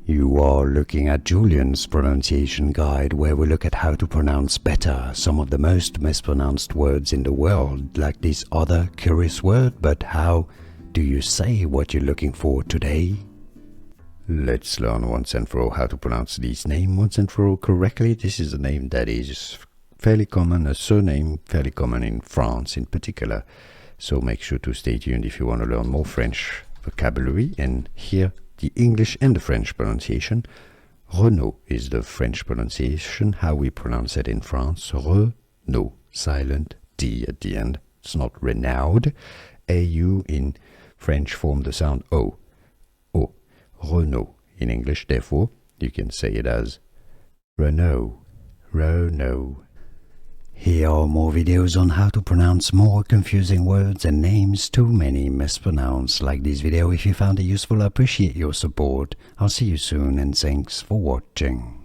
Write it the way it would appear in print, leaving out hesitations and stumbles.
You are looking at Julian's pronunciation guide, where we look at how to pronounce better some of the most mispronounced words in the world, like this other curious word. But how do you say what you're looking for today? Let's learn once and for all how to pronounce this name once and for all correctly. This is a name that is fairly common, a surname fairly common in France in particular. So make sure to stay tuned if you want to learn more French vocabulary and hear the English and the French pronunciation. Renaud is the French pronunciation, how we pronounce it in France. Renaud, silent D at the end. It's not Renaud. AU in French form the sound O. O. Renaud in English, therefore, you can say it as Renaud. Renaud. Here are more videos on how to pronounce more confusing words and names too many mispronounced. Like this video if you found it useful. I appreciate your support. I'll see you soon and thanks for watching.